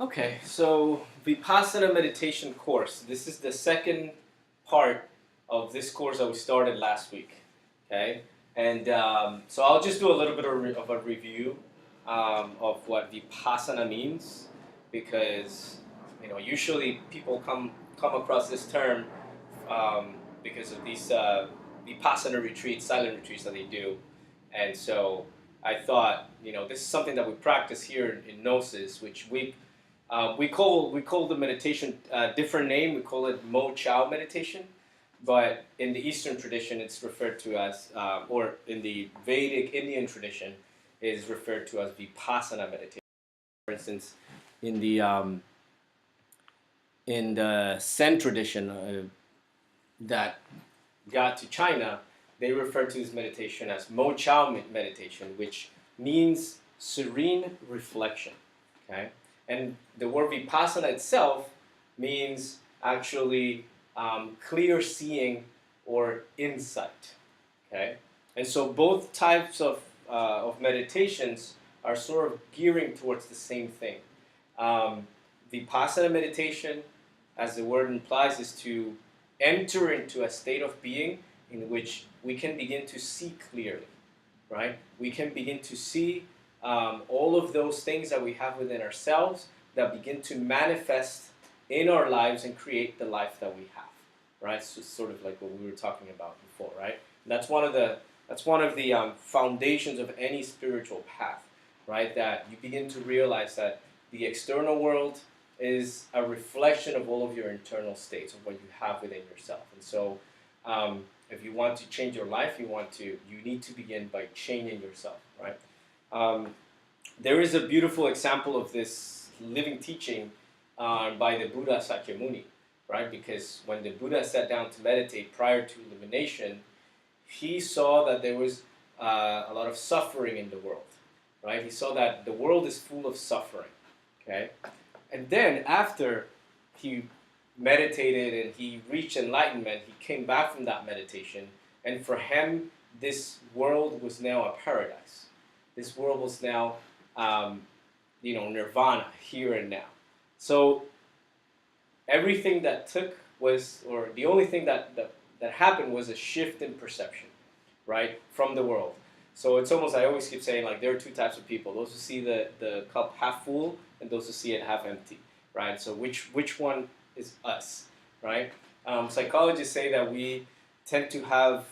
Okay, so Vipassana Meditation course. This is the second part of this course that we started last week. Okay, and so I'll just do a little bit of a review of what Vipassana means, because usually people come across this term because of these Vipassana retreats, silent retreats that they do, and so I thought this is something that we practice here in Gnosis, which we call the meditation a different name. We call it Mo Chao meditation, but in the Eastern tradition, it's referred to as, or in the Vedic Indian tradition, is referred to as Vipassana meditation. For instance, in the Zen tradition that got to China, they refer to this meditation as Mo Chao meditation, which means serene reflection. Okay. And the word Vipassana itself means actually clear seeing or insight. Okay, and so both types of meditations are sort of gearing towards the same thing. Vipassana meditation, as the word implies, is to enter into a state of being in which we can begin to see clearly, right? We can begin to see all of those things that we have within ourselves that begin to manifest in our lives and create the life that we have, right? So sort of like what we were talking about before, right? And that's one of the foundations of any spiritual path, right? That you begin to realize that the external world is a reflection of all of your internal states, of what you have within yourself. And so if you want to change your life, you need to begin by changing yourself, right? There is a beautiful example of this living teaching by the Buddha Sakyamuni, right? Because when the Buddha sat down to meditate prior to illumination, he saw that there was a lot of suffering in the world, right? He saw that the world is full of suffering, okay? And then after he meditated and he reached enlightenment, he came back from that meditation, and for him, this world was now a paradise. This world was now, nirvana, here and now. So everything that the only thing that happened was a shift in perception, right, from the world. So it's almost, I always keep saying, like, there are two types of people: those who see the cup half full and those who see it half empty, right? So which one is us, right? Psychologists say that we tend to have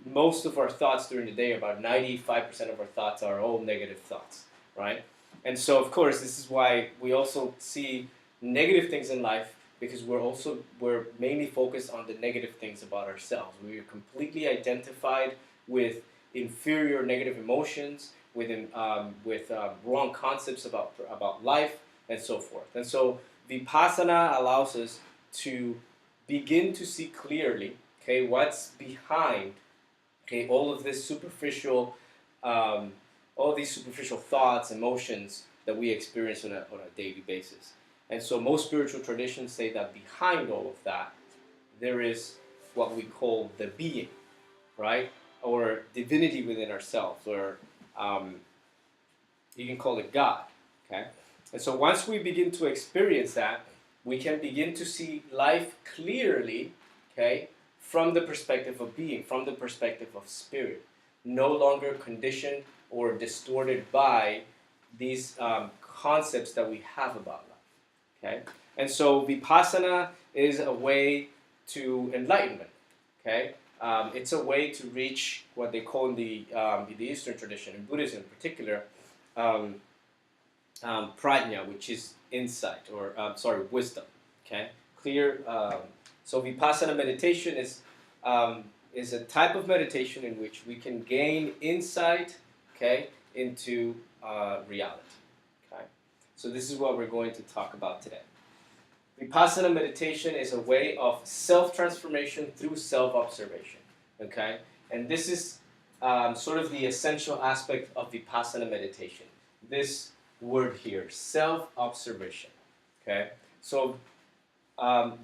most of our thoughts during the day, about 95% of our thoughts are all negative thoughts, right? And so, of course, this is why we also see negative things in life, because we're mainly focused on the negative things about ourselves. We are completely identified with inferior negative emotions, with wrong concepts about life, and so forth. And so Vipassana allows us to begin to see clearly, okay, what's behind, okay, all these superficial thoughts, emotions that we experience on a daily basis. And so most spiritual traditions say that behind all of that, there is what we call the being, right? Or divinity within ourselves, or you can call it God, okay? And so once we begin to experience that, we can begin to see life clearly, okay, from the perspective of being, from the perspective of spirit, no longer conditioned or distorted by these concepts that we have about life, okay? And so Vipassana is a way to enlightenment, okay? It's a way to reach what they call in the Eastern tradition, in Buddhism in particular, prajna, which is insight, or wisdom, okay? Clear. So Vipassana meditation is a type of meditation in which we can gain insight, okay, into reality. Okay, so this is what we're going to talk about today. Vipassana meditation is a way of self-transformation through self-observation. Okay, and this is sort of the essential aspect of Vipassana meditation. This word here, self-observation. Okay, so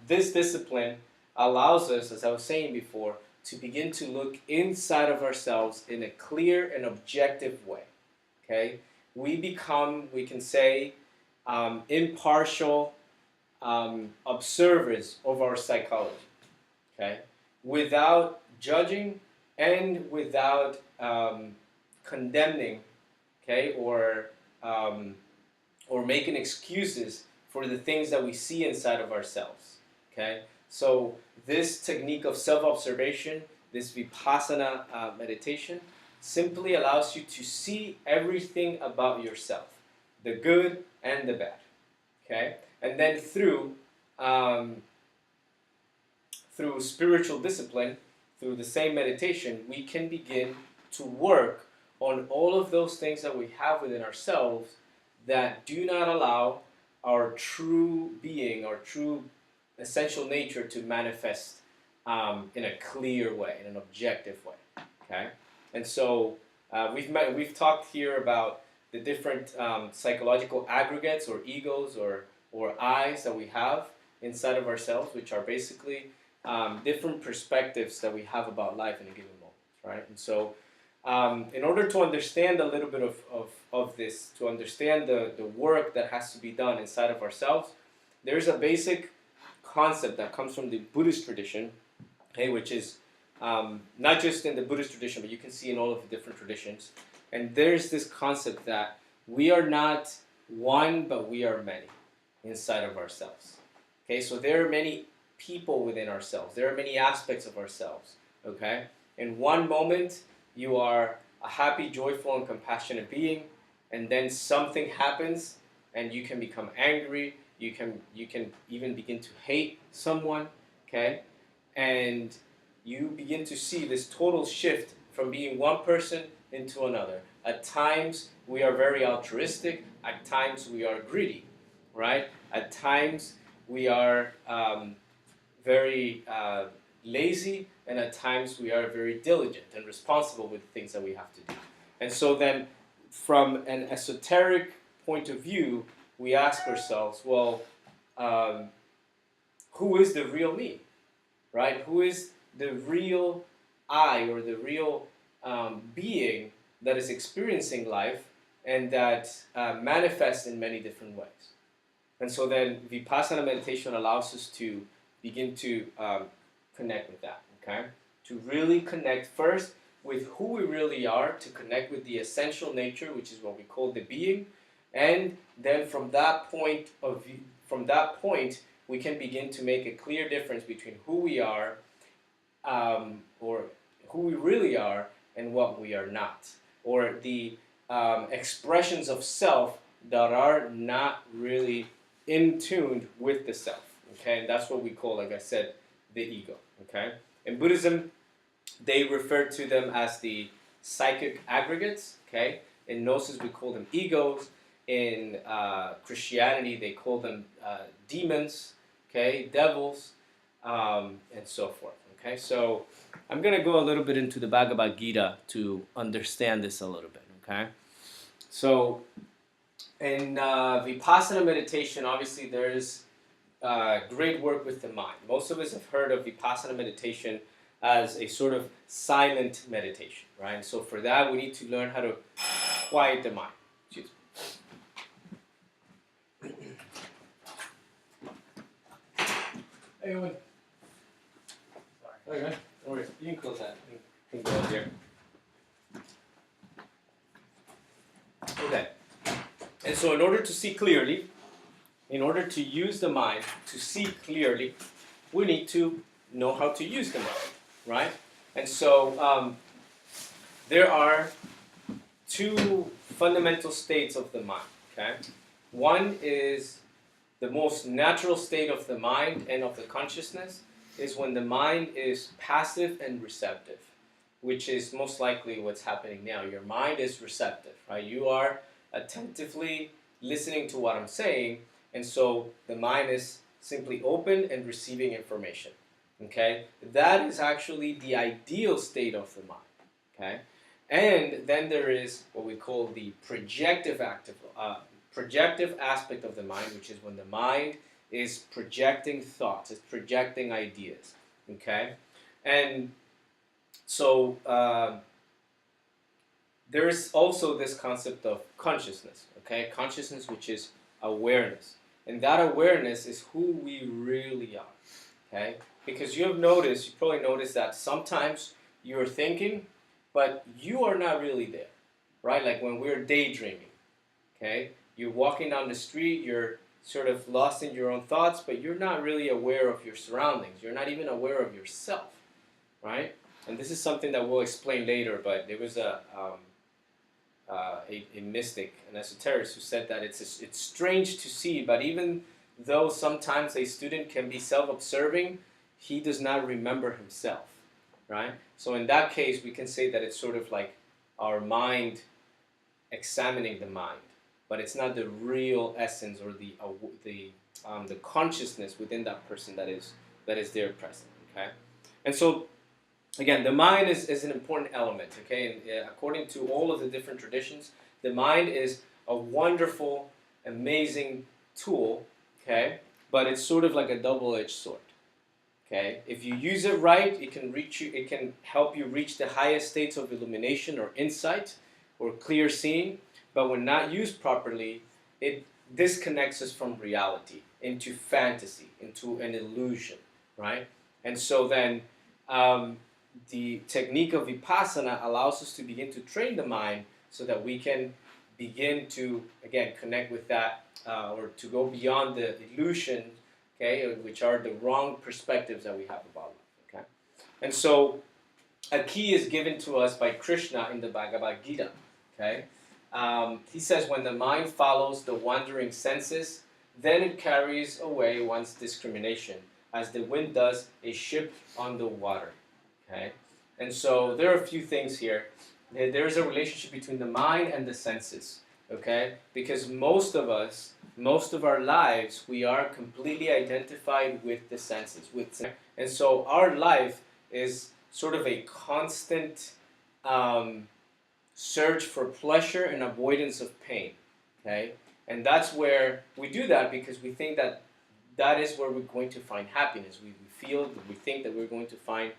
this discipline allows us, as I was saying before, to begin to look inside of ourselves in a clear and objective way. Okay, we can say, impartial observers of our psychology, okay, without judging and without condemning, okay, or making excuses for the things that we see inside of ourselves, okay. So this technique of self-observation, this Vipassana meditation, simply allows you to see everything about yourself, the good and the bad, okay, and then through spiritual discipline, through the same meditation, we can begin to work on all of those things that we have within ourselves that do not allow our true being, our true essential nature to manifest in a clear way, in an objective way. Okay, and so we've talked here about the different psychological aggregates or egos or I's that we have inside of ourselves, which are basically different perspectives that we have about life in a given moment, right? And so, in order to understand a little bit of this, to understand the work that has to be done inside of ourselves, there's a basic concept that comes from the Buddhist tradition, okay, which is not just in the Buddhist tradition, but you can see in all of the different traditions. And there's this concept that we are not one, but we are many inside of ourselves. Okay, so there are many people within ourselves. There are many aspects of ourselves. Okay, in one moment you are a happy, joyful, and compassionate being, and then something happens, and you can become angry. You can even begin to hate someone. Okay, and you begin to see this total shift from being one person into another. At times we are very altruistic. At times we are greedy, right? At times we are very lazy, and at times we are very diligent and responsible with the things that we have to do. And so then, from an esoteric point of view, we ask ourselves, well, who is the real me, right? Who is the real I, or the real being that is experiencing life and that manifests in many different ways? And so then Vipassana meditation allows us to begin to connect with that, okay? To really connect first with who we really are, to connect with the essential nature, which is what we call the being, and then from that point we can begin to make a clear difference between who we are, or who we really are, and what we are not, or the expressions of self that are not really in tune with the self, okay? And that's what we call, like I said, the ego, okay? In Buddhism, they refer to them as the psychic aggregates, okay? In Gnosis, we call them egos. In Christianity, they call them demons, okay? Devils, and so forth, okay? So I'm going to go a little bit into the Bhagavad Gita to understand this a little bit, okay? So in Vipassana meditation, obviously there's great work with the mind. Most of us have heard of Vipassana meditation as a sort of silent meditation, right? So for that, we need to learn how to quiet the mind. Excuse me. Hey, Owen. Sorry. Okay, no worries. You can close that. You can go here. Okay. And so in order to see clearly, in order to use the mind to see clearly, we need to know how to use the mind, right? And so there are two fundamental states of the mind, okay? One is the most natural state of the mind and of the consciousness is when the mind is passive and receptive, which is most likely what's happening now. Your mind is receptive, right? You are attentively listening to what I'm saying, and so the mind is simply open and receiving information, okay? That is actually the ideal state of the mind, okay? And then there is what we call the projective aspect of the mind, which is when the mind is projecting thoughts, it's projecting ideas, okay? And so there is also this concept of consciousness, okay? Consciousness, which is awareness. And that awareness is who we really are. Okay? Because you probably noticed that sometimes you're thinking, but you are not really there. Right? Like when we're daydreaming. Okay? You're walking down the street, you're sort of lost in your own thoughts, but you're not really aware of your surroundings. You're not even aware of yourself. Right? And this is something that we'll explain later, but there was a mystic, an esotericist, who said that it's strange to see, but even though sometimes a student can be self-observing, he does not remember himself, right? So in that case, we can say that it's sort of like our mind examining the mind, but it's not the real essence or the consciousness within that person that is there present, okay? And so again, the mind is an important element, okay? And according to all of the different traditions, the mind is a wonderful, amazing tool, okay? But it's sort of like a double-edged sword, okay? If you use it right, it can help you reach the highest states of illumination or insight or clear seeing. But when not used properly, it disconnects us from reality into fantasy, into an illusion, right? And so then the technique of Vipassana allows us to begin to train the mind so that we can begin to, again, connect with that or to go beyond the illusion, okay, which are the wrong perspectives that we have about life, okay? And so a key is given to us by Krishna in the Bhagavad Gita, okay? He says, when the mind follows the wandering senses, then it carries away one's discrimination, as the wind does a ship on the water. Okay? And so there are a few things here. There is a relationship between the mind and the senses. Okay? Because most of our lives, we are completely identified with the senses. And so our life is sort of a constant search for pleasure and avoidance of pain. Okay? And that's where we do that because we think that is where we're going to find happiness. We think that we're going to find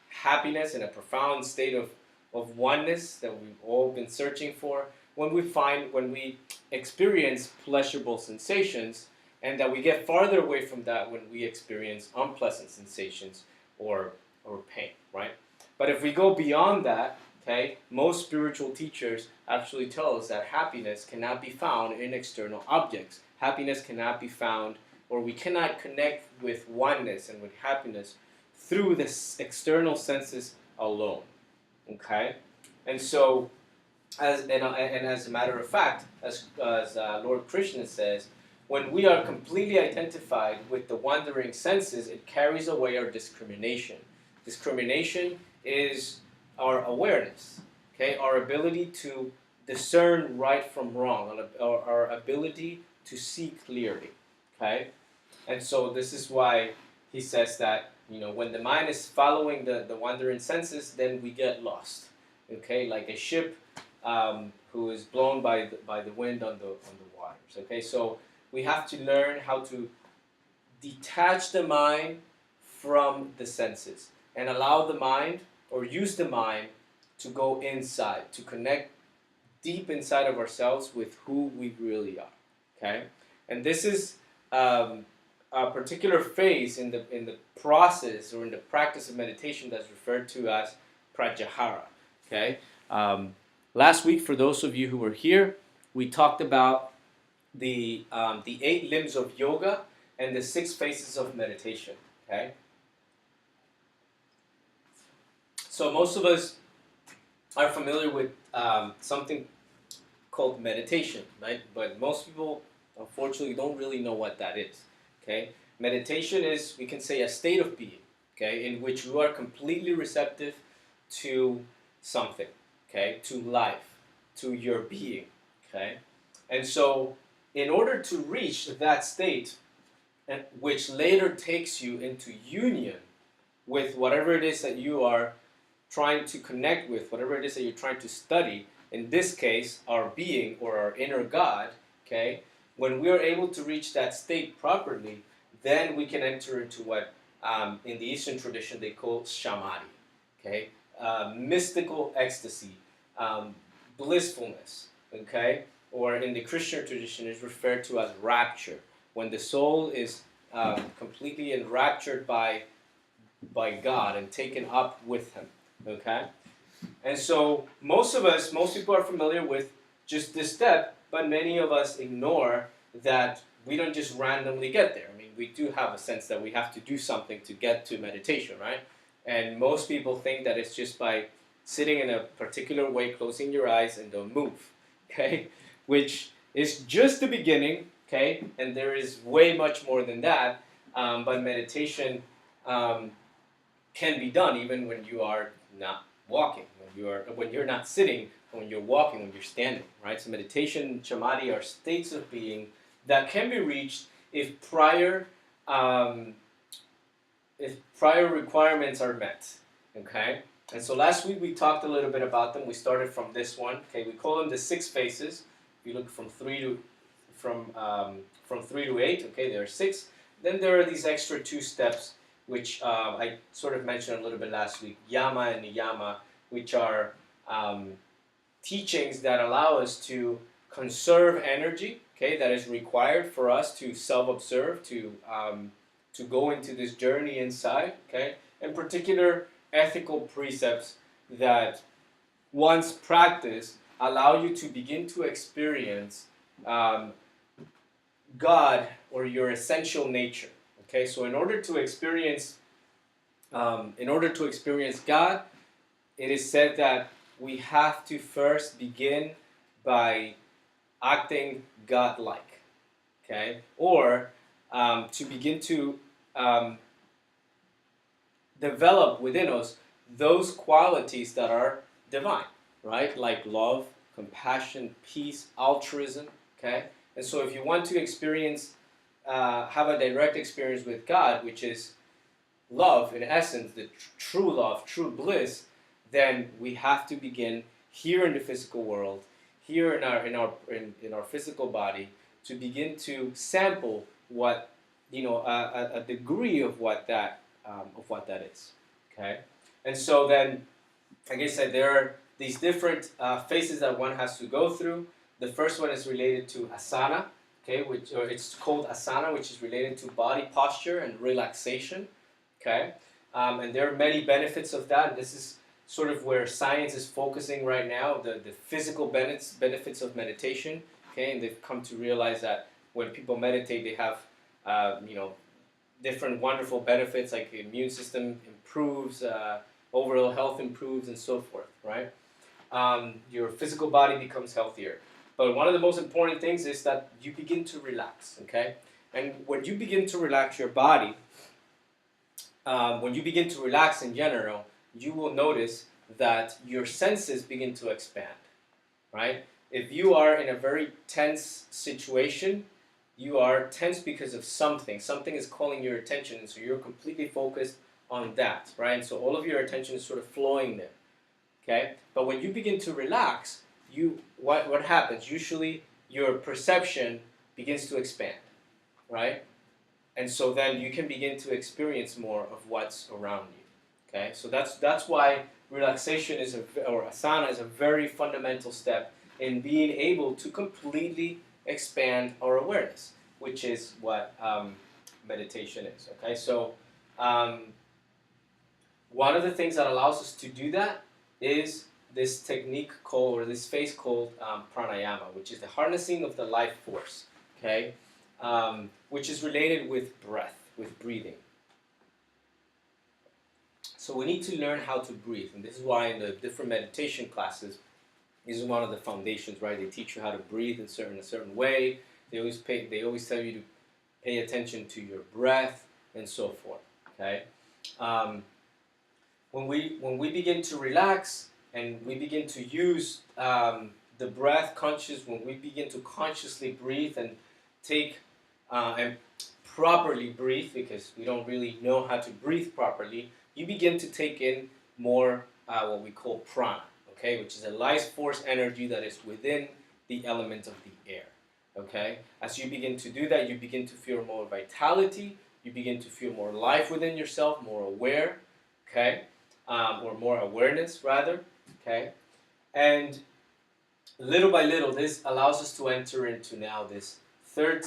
happiness in a profound state of oneness that we've all been searching for when we experience pleasurable sensations, and that we get farther away from that when we experience unpleasant sensations or pain, right? But if we go beyond that, okay, most spiritual teachers actually tell us that happiness cannot be found in external objects. Happiness cannot be found, or we cannot connect with oneness and with happiness through the external senses alone, okay? And so, as a matter of fact, as Lord Krishna says, when we are completely identified with the wandering senses, it carries away our discrimination. Discrimination is our awareness, okay? Our ability to discern right from wrong, our ability to see clearly, okay? And so this is why he says that, when the mind is following the wandering senses, then we get lost, okay? Like a ship who is blown by the wind on the waters, okay? So we have to learn how to detach the mind from the senses and allow the mind, or use the mind, to go inside, to connect deep inside of ourselves with who we really are, okay? And this is a particular phase in the process or in the practice of meditation that's referred to as pratyahara, okay? Last week, for those of you who were here, we talked about the 8 limbs of yoga and the 6 phases of meditation, okay? So most of us are familiar with something called meditation, right? But most people, unfortunately, don't really know what that is, okay? Meditation is, we can say, a state of being, okay, in which you are completely receptive to something, okay, to life, to your being, okay? And so, in order to reach that state, which later takes you into union with whatever it is that you are trying to connect with, whatever it is that you're trying to study, in this case, our being or our inner God, okay, when we are able to reach that state properly, then we can enter into what in the Eastern tradition they call samadhi, okay, mystical ecstasy, blissfulness, okay, or in the Christian tradition, is referred to as rapture, when the soul is completely enraptured by God and taken up with Him. Okay, and so most people are familiar with just this step, but many of us ignore that we don't just randomly get there. I mean, we do have a sense that we have to do something to get to meditation, right? And most people think that it's just by sitting in a particular way, closing your eyes, and don't move, okay? Which is just the beginning, okay? And there is way much more than that, but meditation can be done even when you are not walking, when you're not sitting, when you're walking, when you're standing, right? So meditation, samadhi are states of being that can be reached if prior requirements are met. Okay, and so last week we talked a little bit about them. We started from this one. Okay, we call them the 6 phases. If you look from 3 to 8. Okay, there are 6. Then there are these extra 2 steps, which I sort of mentioned a little bit last week, yama and niyama, which are teachings that allow us to conserve energy, okay, that is required for us to self-observe, to go into this journey inside, okay, and particular ethical precepts that once practiced allow you to begin to experience God or your essential nature. Okay, so in order to experience God, it is said that we have to first begin by acting God-like, okay, or to begin to develop within us those qualities that are divine, right? Like love, compassion, peace, altruism, okay? And so if you want to experience, have a direct experience with God, which is love in essence, the true love, true bliss, then we have to begin here in the physical world, here in our physical body, to begin to sample what, a degree of what that is. Okay, and so then, like I said, there are these different phases that one has to go through. The first one is related to asana, okay, it's called asana, which is related to body posture and relaxation. Okay, and there are many benefits of that. This is sort of where science is focusing right now, the physical benefits of meditation. Okay, and they've come to realize that when people meditate, they have, different wonderful benefits, like the immune system improves, overall health improves, and so forth, right? Your physical body becomes healthier. But one of the most important things is that you begin to relax, okay? And when you begin to relax your body, when you begin to relax in general, you will notice that your senses begin to expand, right? If you are in a very tense situation, you are tense because of something. Something is calling your attention, and so you're completely focused on that, right? So all of your attention is sort of flowing there, okay? But when you begin to relax, what happens? Usually your perception begins to expand, right? And so then you can begin to experience more of what's around you, okay? So that's why relaxation or asana is a very fundamental step in being able to completely expand our awareness, which is what meditation is, okay? So one of the things that allows us to do that is this technique called, or this phase called pranayama, which is the harnessing of the life force, okay? Which is related with breath, with breathing. So we need to learn how to breathe, and this is why in the different meditation classes, this is one of the foundations, right? They teach you how to breathe in a certain way. They always tell you to pay attention to your breath and so forth. Okay, when we begin to relax and we begin to use the breath when we begin to consciously breathe and take and properly breathe, because we don't really know how to breathe properly, you begin to take in more what we call prana. Okay, which is a life force energy that is within the element of the air. Okay, as you begin to do that, you begin to feel more vitality, you begin to feel more life within yourself, more aware, okay, or more awareness rather, okay, and little by little, this allows us to enter into now this third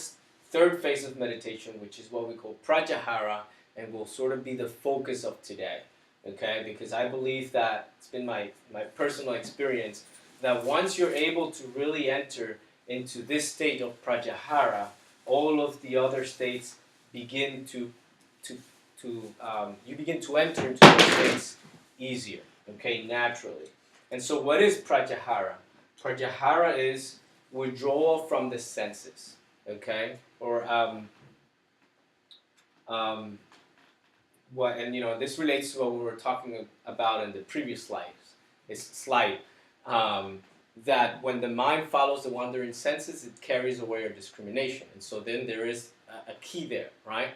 phase of meditation, which is what we call pratyahara, and will sort of be the focus of today. Okay, because I believe that it's been my personal experience that once you're able to really enter into this state of pratyahara, all of the other states begin to you begin to enter into those states easier, okay, naturally. And so, what is pratyahara? Pratyahara is withdrawal from the senses, okay, or what, and this relates to what we were talking about in the previous slide. That when the mind follows the wandering senses, it carries away our discrimination, and so then there is a key there, right?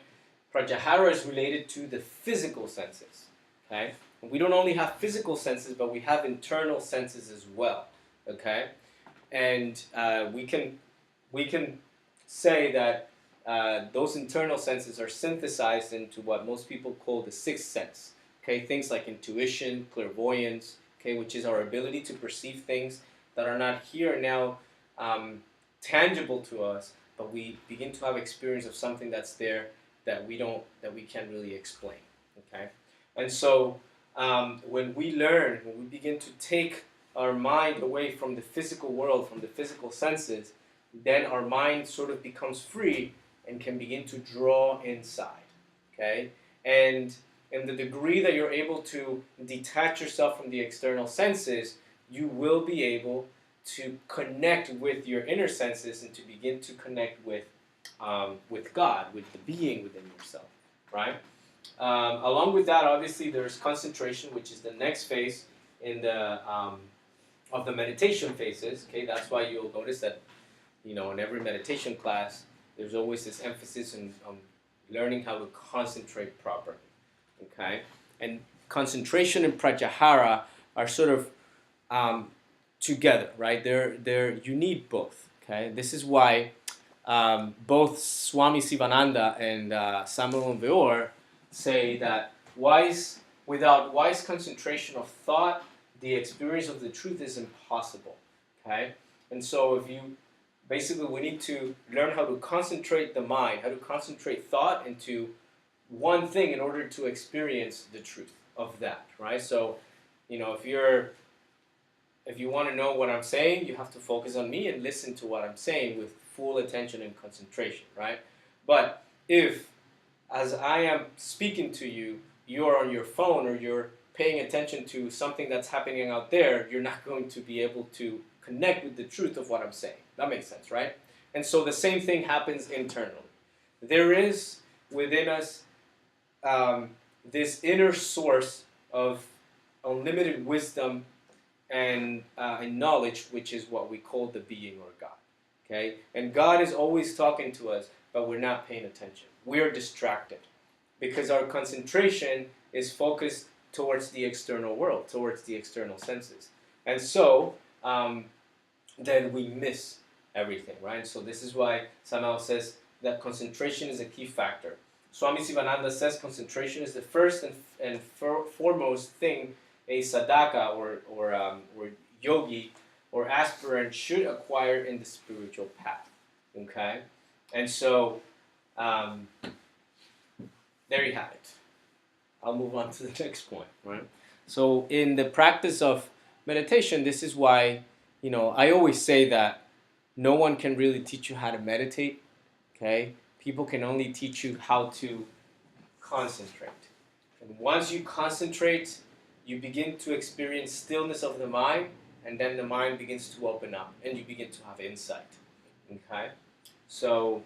Pratyahara is related to the physical senses, okay? And we don't only have physical senses, but we have internal senses as well, okay? And we can say that those internal senses are synthesized into what most people call the sixth sense, okay? Things like intuition, clairvoyance, okay, which is our ability to perceive things that are not here now tangible to us, but we begin to have experience of something that's there that we can't really explain, okay? And so when we begin to take our mind away from the physical world, from the physical senses, then our mind sort of becomes free and can begin to draw inside, okay? And in the degree that you're able to detach yourself from the external senses, you will be able to connect with your inner senses and to begin to connect with God, with the being within yourself, right? Along with that, obviously, there's concentration, which is the next phase in the of the meditation phases. Okay, that's why you'll notice that in every meditation class, there's always this emphasis on learning how to concentrate properly. Okay, and concentration and pratyahara are sort of together, right? You need both. Okay, this is why both Swami Sivananda and Samuel Veor say that without wise concentration of thought, the experience of the truth is impossible. Okay, and so we need to learn how to concentrate the mind, how to concentrate thought into one thing in order to experience the truth of that, right? So, if you want to know what I'm saying, you have to focus on me and listen to what I'm saying with full attention and concentration, right? But if, as I am speaking to you, you're on your phone or you're paying attention to something that's happening out there, you're not going to be able to connect with the truth of what I'm saying. That makes sense, right? And so the same thing happens internally. There is within us this inner source of unlimited wisdom and knowledge, which is what we call the being or God. Okay? And God is always talking to us, but we're not paying attention. We're distracted because our concentration is focused towards the external world, towards the external senses. And so then we miss everything, right? So this is why Samuel says that concentration is a key factor. Swami Sivananda says concentration is the first and foremost thing a sadhaka or yogi or aspirant should acquire in the spiritual path. Okay? And so there you have it. I'll move on to the next point, right? So in the practice of meditation, this is why, I always say that no one can really teach you how to meditate, okay? People can only teach you how to concentrate. And once you concentrate, you begin to experience stillness of the mind, and then the mind begins to open up, and you begin to have insight, okay? So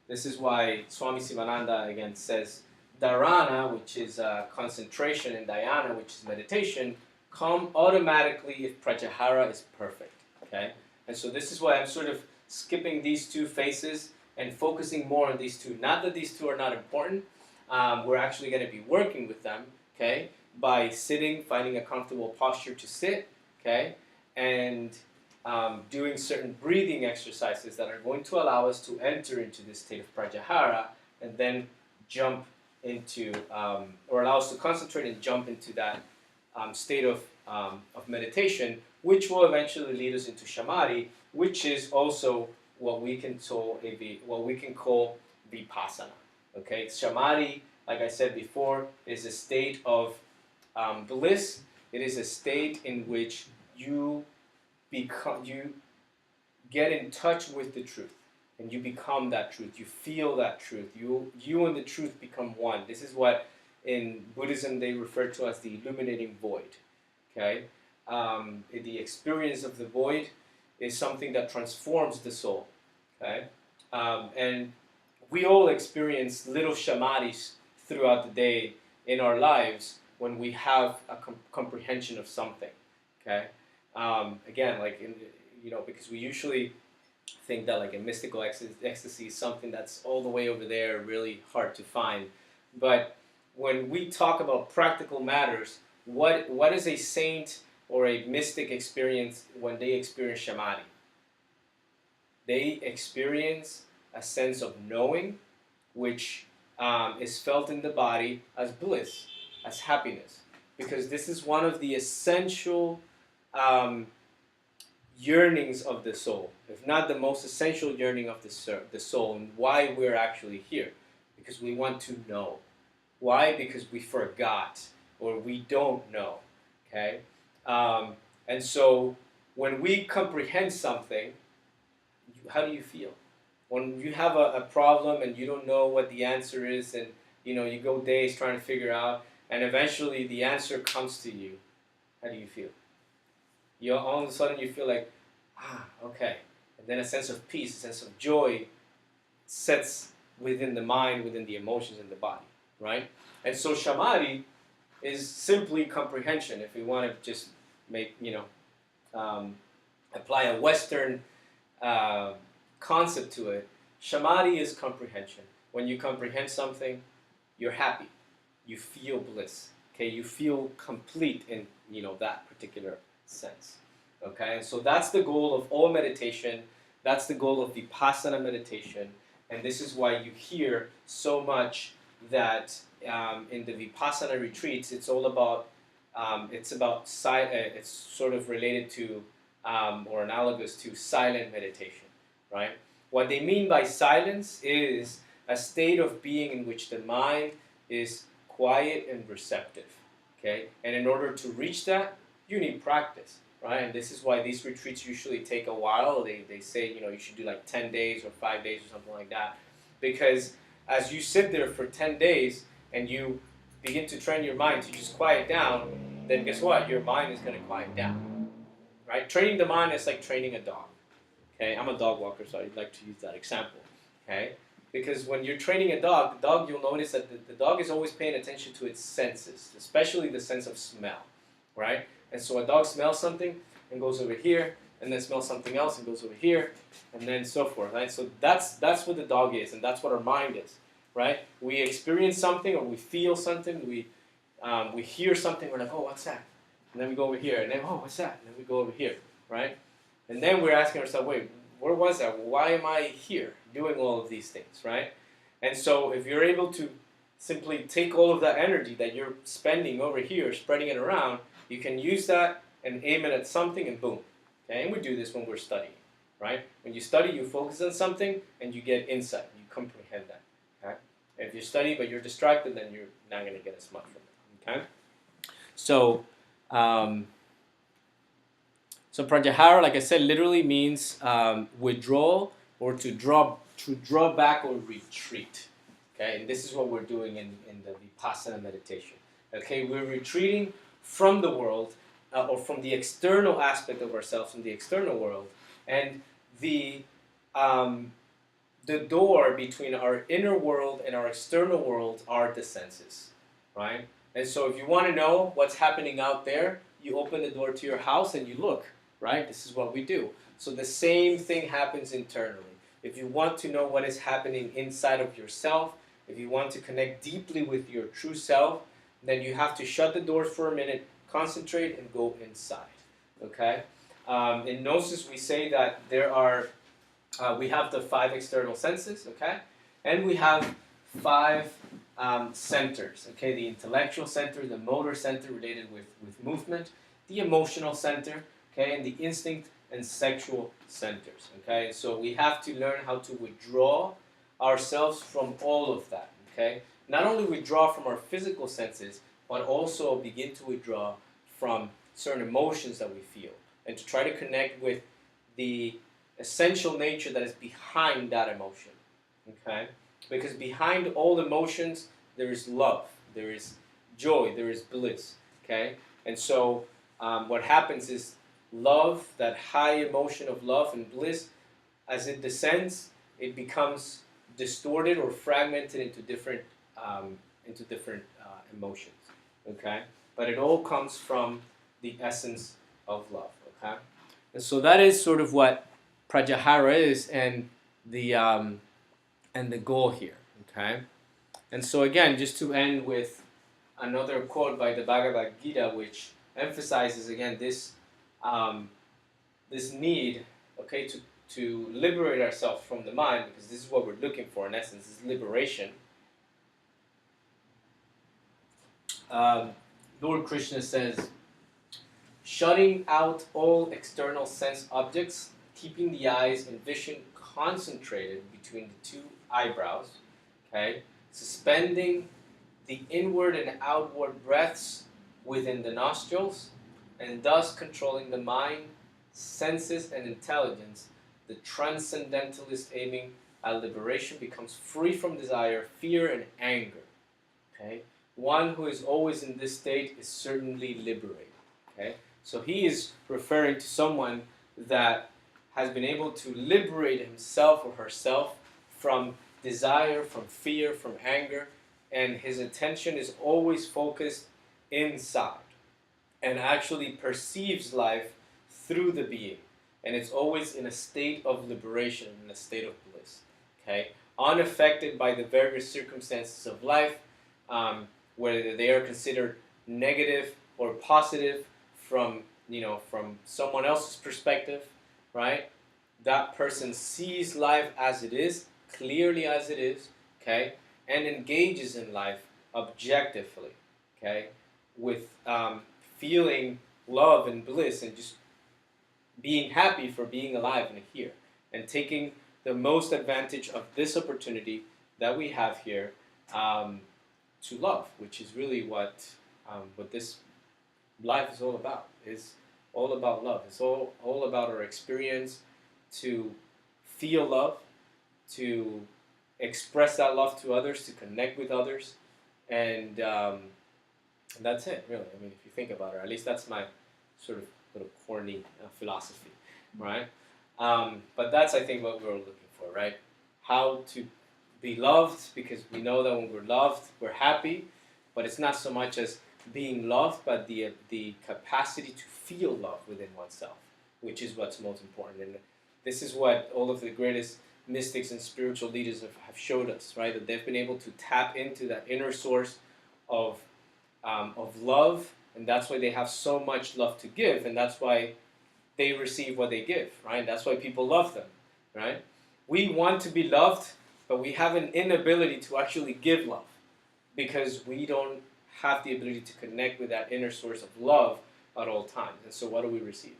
this is why Swami Sivananda again says, dharana, which is concentration, and dhyana, which is meditation, come automatically if pratyahara is perfect, okay? And so this is why I'm sort of skipping these two phases and focusing more on these two. Not that these two are not important. We're actually going to be working with them, okay, by sitting, finding a comfortable posture to sit, okay, and doing certain breathing exercises that are going to allow us to enter into this state of pratyahara and then jump into, or allow us to concentrate and jump into that state of of meditation, which will eventually lead us into samadhi, which is also what we can call vipassana. Okay, samadhi, like I said before, is a state of bliss. It is a state in which you get in touch with the truth, and you become that truth. You feel that truth. You and the truth become one. This is what in Buddhism they refer to as the illuminating void. Okay, the experience of the void is something that transforms the soul. Okay, and we all experience little samadhis throughout the day in our lives when we have a comprehension of something. Okay, again, like because we usually think that like a mystical ecstasy is something that's all the way over there, really hard to find. But when we talk about practical matters, what is a saint or a mystic experience when they experience samadhi? They experience a sense of knowing, which is felt in the body as bliss, as happiness, because this is one of the essential yearnings of the soul, if not the most essential yearning of the soul, and why we're actually here, because we want to know. Why? Because we forgot or we don't know. Okay, and so when we comprehend something, how do you feel? When you have a problem and you don't know what the answer is, and you go days trying to figure out, and eventually the answer comes to you, how do you feel? All of a sudden you feel like, okay. And then a sense of peace, a sense of joy sets within the mind, within the emotions in the body, right? And so samadhi is simply comprehension. If we want to just make, apply a Western concept to it, samadhi is comprehension. When you comprehend something, you're happy. You feel bliss. Okay, you feel complete in that particular sense. Okay, and so that's the goal of all meditation. That's the goal of Vipassana meditation, and this is why you hear so much that in the Vipassana retreats, it's all about it's sort of related to or analogous to silent meditation, right? What they mean by silence is a state of being in which the mind is quiet and receptive. Okay, and in order to reach that, you need practice, right? And this is why these retreats usually take a while. They say, you should do like 10 days or 5 days or something like that. Because as you sit there for 10 days and you begin to train your mind to just quiet down, then guess what? Your mind is going to quiet down, right? Training the mind is like training a dog. Okay, I'm a dog walker, so I'd like to use that example. Okay, because when you're training a dog, you'll notice that the dog is always paying attention to its senses, especially the sense of smell, right? And so a dog smells something and goes over here, and then smells something else and goes over here, and then so forth, right? So that's what the dog is, and that's what our mind is, right? We experience something or we feel something, we hear something, we're like, oh, what's that? And then we go over here, and then, oh, what's that? And then we go over here, right? And then we're asking ourselves, wait, where was that? Why am I here doing all of these things, right? And so if you're able to simply take all of that energy that you're spending over here, spreading it around, you can use that and aim it at something, and boom. Okay? And we do this when we're studying, right? When you study, you focus on something, and you get insight. You comprehend that. Okay? And if you study but you're distracted, then you're not going to get as much from it. Okay? So, so pratyahara, like I said, literally means withdrawal or to draw back or retreat. Okay, and this is what we're doing in the Vipassana meditation. Okay, we're retreating from the world or from the external aspect of ourselves, from the external world, and the door between our inner world and our external world are the senses, right? And so if you want to know what's happening out there, you open the door to your house and you look, right? This is what we do. So the same thing happens internally. If you want to know what is happening inside of yourself, if you want to connect deeply with your true self, then you have to shut the doors for a minute, concentrate, and go inside. Okay? In Gnosis, we say that we have the 5 external senses, okay? And we have 5 centers, okay? The intellectual center, the motor center related with movement, the emotional center, okay, and the instinct and sexual centers, okay? So we have to learn how to withdraw ourselves from all of that, okay? Not only withdraw from our physical senses, but also begin to withdraw from certain emotions that we feel, and to try to connect with the essential nature that is behind that emotion, okay? Because behind all emotions, there is love, there is joy, there is bliss, okay? And so what happens is love, that high emotion of love and bliss, as it descends, it becomes distorted or fragmented into different emotions, okay? But it all comes from the essence of love, okay? And so that is sort of what pratyahara is, and the goal here, okay? And so again, just to end with another quote by the Bhagavad Gita, which emphasizes again this this need, okay, to liberate ourselves from the mind, because this is what we're looking for in essence, is liberation. Lord Krishna says, shutting out all external sense objects, keeping the eyes and vision concentrated between the two eyebrows, okay, suspending the inward and outward breaths within the nostrils, and thus controlling the mind, senses, and intelligence, the transcendentalist aiming at liberation becomes free from desire, fear, and anger. Okay? One who is always in this state is certainly liberated. Okay? So he is referring to someone that has been able to liberate himself or herself from desire, from fear, from anger, and his attention is always focused inside and actually perceives life through the being. And it's always in a state of liberation, in a state of bliss. Okay? Unaffected by the various circumstances of life, whether they are considered negative or positive from someone else's perspective, right? That person sees life as it is, clearly as it is, okay, and engages in life objectively, okay, with feeling love and bliss and just being happy for being alive and here, and taking the most advantage of this opportunity that we have here to love, which is really what this life is all about. It's all about love. It's all about our experience to feel love, to express that love to others, to connect with others, and that's it, really. I mean, if you think about it, or at least that's my sort of little corny philosophy, right? But that's, I think, what we're looking for, right? How to be loved, because we know that when we're loved, we're happy, but it's not so much as being loved, but the capacity to feel love within oneself, which is what's most important. And this is what all of the greatest mystics and spiritual leaders have showed us, right? That they've been able to tap into that inner source of love, and that's why they have so much love to give, and that's why they receive what they give, right? That's why people love them, right? We want to be loved, but we have an inability to actually give love because we don't have the ability to connect with that inner source of love at all times. And so what do we receive?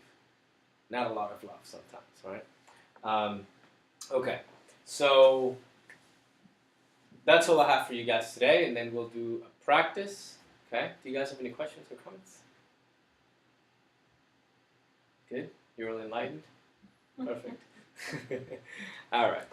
Not a lot of love sometimes, right? Okay, so that's all I have for you guys today, and then we'll do a practice. Okay, do you guys have any questions or comments? Good? You're all enlightened? Perfect. All right.